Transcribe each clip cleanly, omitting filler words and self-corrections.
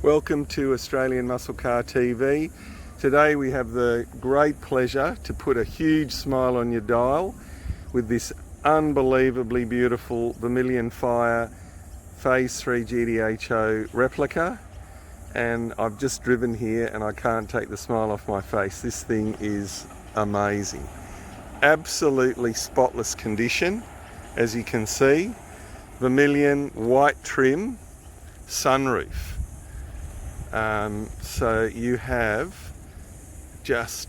Welcome to Australian Muscle Car TV. Today we have the great pleasure to put a huge smile on your dial with this unbelievably beautiful Vermilion Fire Phase 3 GTHO replica, and I've just driven here and I can't take the smile off my face. This thing is amazing. Absolutely spotless condition, as you can see. Vermilion white trim, sunroof. So you have just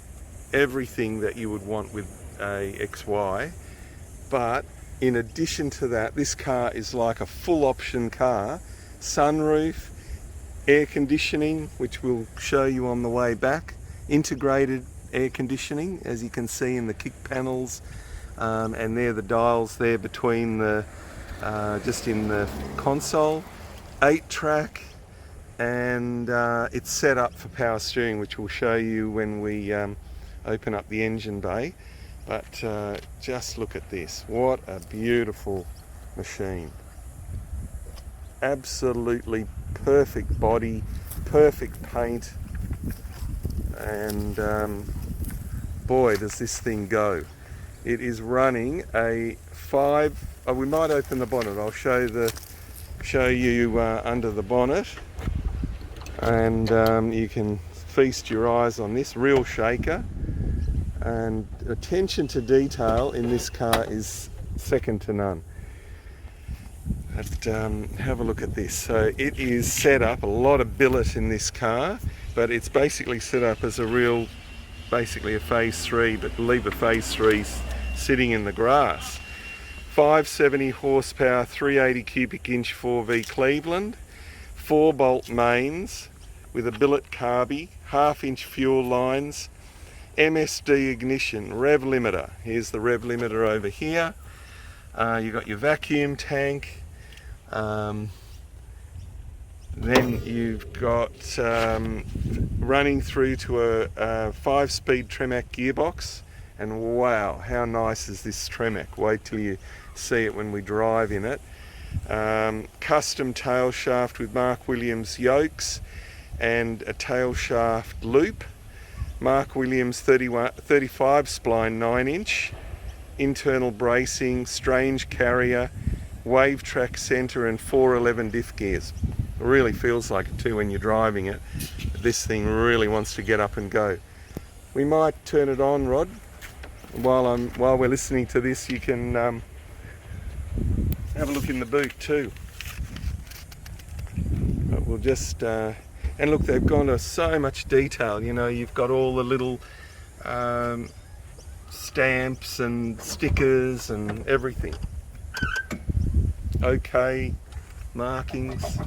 everything that you would want with a XY, but in addition to that, this car is like a full option car. Sunroof, air conditioning, which we'll show you on the way back, integrated air conditioning, as you can see in the kick panels, and there the dials there between the just in the console, 8-track, and it's set up for power steering, which we'll show you when we open up the engine bay. But just look at this, what a beautiful machine. Absolutely perfect body, perfect paint, and boy does this thing go. It is running a 5, we might open the bonnet, I'll show you under the bonnet, and you can feast your eyes on this real shaker, and attention to detail in this car is second to none. But have a look at this. So it is set up, a lot of billet in this car, but it's basically set up as a real, basically a Phase 3, but leave a Phase 3 sitting in the grass. 570 horsepower, 380 cubic inch 4V Cleveland, 4-bolt mains with a billet carby, half-inch fuel lines, MSD ignition, rev limiter. Here's the rev limiter over here. You've got your vacuum tank. Then you've got running through to a 5-speed Tremac gearbox. And wow, how nice is this Tremac? Wait till you see it when we drive in it. Custom tail shaft with Mark Williams yokes and a tail shaft loop. Mark Williams 35 spline 9-inch. Internal bracing, strange carrier, wave track center, and 411 diff gears. It really feels like it too when you're driving it. This thing really wants to get up and go. We might turn it on, Rod. While we're listening to this, you can have a look in the boot too. But we'll just and look, they've gone to so much detail. You know, you've got all the little stamps and stickers and everything. Okay, markings.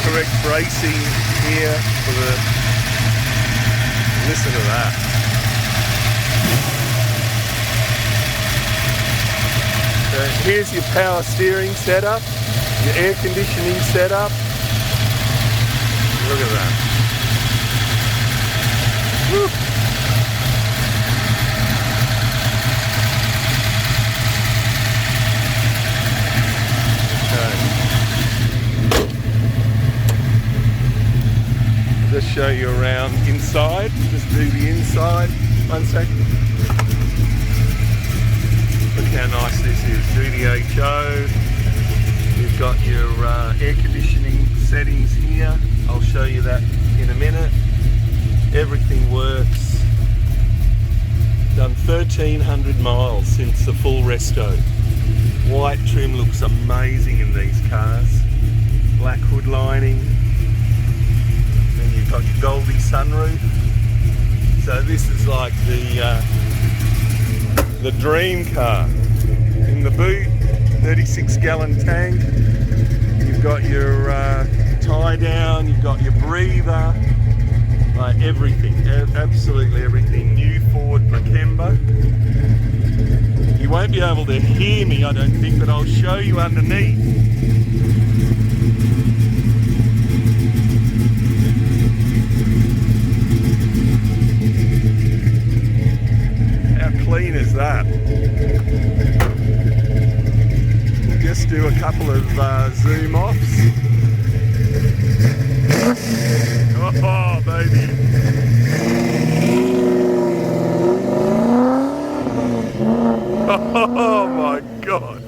Correct bracing here for the, listen to that. So here's your power steering setup, your air conditioning setup. Look at that. Woo. Just show you around inside, just do the inside. One second. Look how nice this is. GTHO. You've got your air conditioning settings here. I'll show you that in a minute. Everything works. Done 1,300 miles since the full resto. White trim looks amazing in these cars. Black hood lining. You've got your Goldie sunroof, so this is like the dream car. In the boot, 36-gallon tank. You've got your tie down. You've got your breather. Like everything, absolutely everything. New Ford Bracembo. You won't be able to hear me, I don't think, but I'll show you underneath. do a couple of zoom offs. Oh, baby. Oh my God.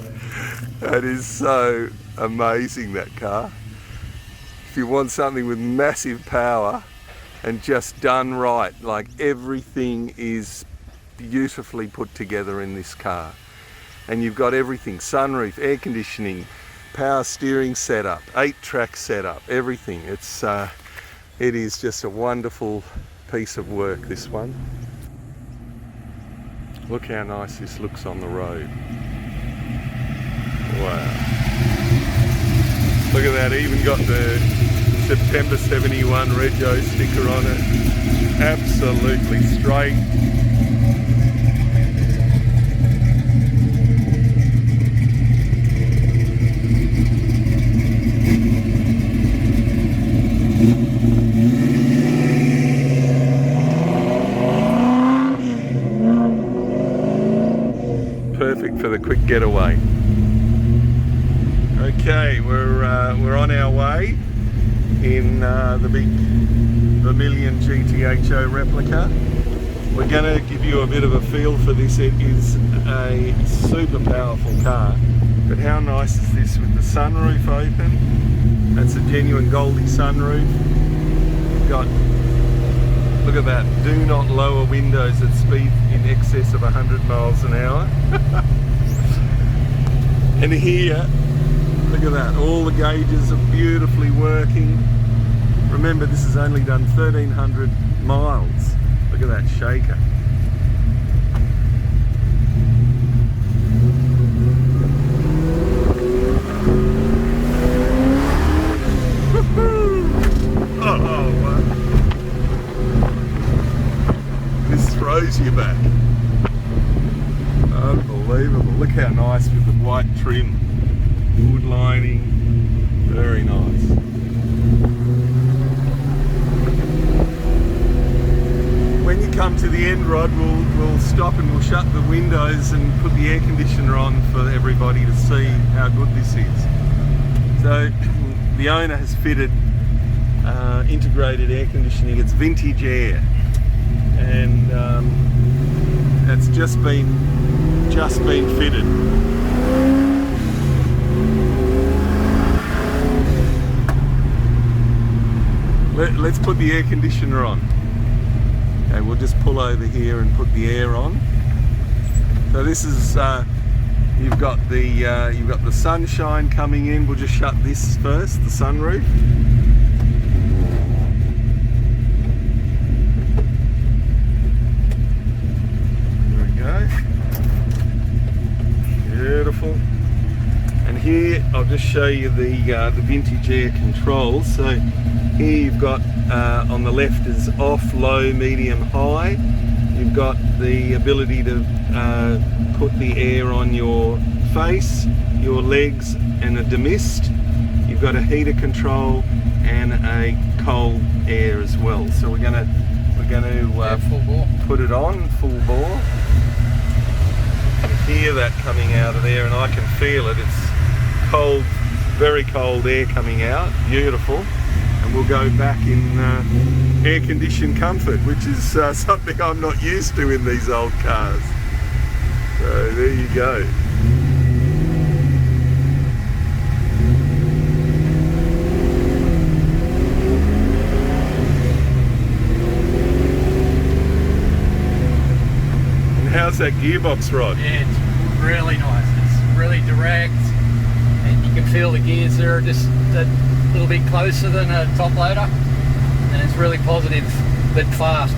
That is so amazing, that car. If you want something with massive power and just done right, like everything is beautifully put together in this car. And you've got everything, sunroof, air conditioning, power steering setup, 8-track setup, everything. It is just a wonderful piece of work, this one. Look how nice this looks on the road. Wow. Look at that, even got the September 71 Rego sticker on it. Absolutely straight. Perfect for the quick getaway. Okay, we're on our way in the big Vermilion GTHO Replica. We're going to give you a bit of a feel for this. It is a super powerful car, but how nice is this with the sunroof open? That's a genuine Goldie sunroof. Got, look at that, do not lower windows at speed in excess of 100 miles an hour. And here, look at that, all the gauges are beautifully working. Remember, this has only done 1,300 miles. Look at that shaker. Oh, wow. This throws you back. Unbelievable. Look how nice with the white trim. Wood lining. Very nice. When you come to the end rod, we'll stop and we'll shut the windows and put the air conditioner on for everybody to see how good this is. So the owner has fitted integrated air conditioning. It's vintage air, and it's just been fitted. Let's put the air conditioner on. Okay, we'll just pull over here and put the air on. So this is you've got the sunshine coming in. We'll just shut this first, the sunroof. There we go. Beautiful. And here I'll just show you the vintage air controls. So here you've got on the left is off, low, medium, high. You've got the ability to put the air on your face, your legs, and a demist. You've got a heater control and a cold air as well. So we're gonna full bore. Put it on full bore. You can hear that coming out of there, and I can feel it. It's cold, very cold air coming out. Beautiful. And we'll go back in air-conditioned comfort, which is something I'm not used to in these old cars. So there you go. And how's that gearbox rod? Yeah, it's really nice. It's really direct, and you can feel the gears there just a little bit closer than a top loader, and it's really positive but fast.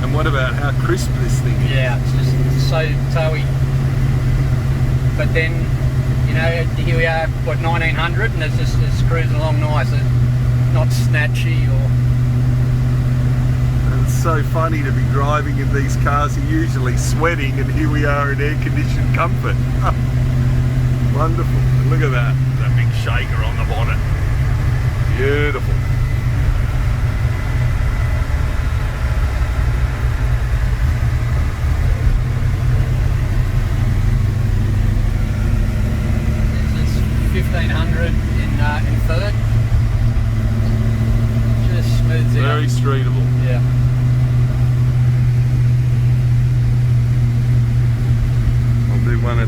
And what about how crisp this thing is? Yeah, it's just so towy. But then, you know, here we are, what, 1900, and it's cruising along nice. It's not snatchy or... And it's so funny to be driving in these cars. You're usually sweating, and here we are in air-conditioned comfort. Wonderful. And look at that big shaker on the bonnet. Beautiful. It's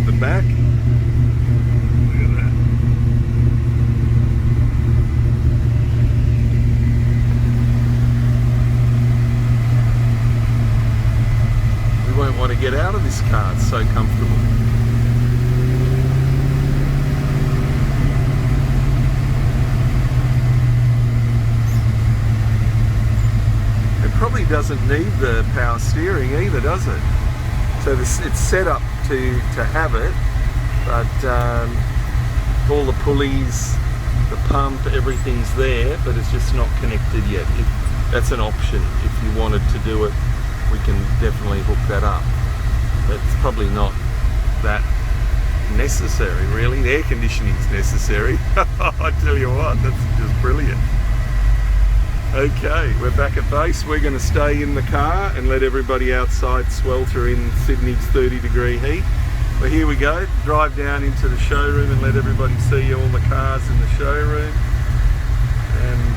at the back. Look at that. We won't want to get out of this car, it's so comfortable. It probably doesn't need the power steering either, does it? So it's set up to have it, but all the pulleys, the pump, everything's there, but it's just not connected yet. That's an option. If you wanted to do it, we can definitely hook that up. But it's probably not that necessary, really. The air conditioning is necessary. I tell you what, that's just brilliant. Okay, we're back at base. We're going to stay in the car and let everybody outside swelter in Sydney's 30-degree heat. But here we go, drive down into the showroom and let everybody see all the cars in the showroom. And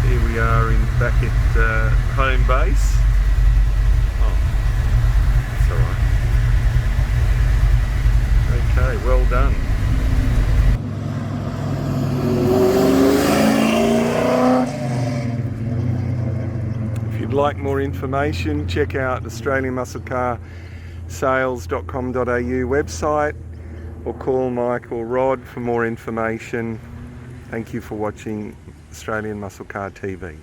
here we are back at home base. Oh, that's alright. Okay, well done. If you'd like more information, check out AustralianMuscleCarSales.com.au website, or call Mike or Rod for more information. Thank you for watching Australian Muscle Car TV.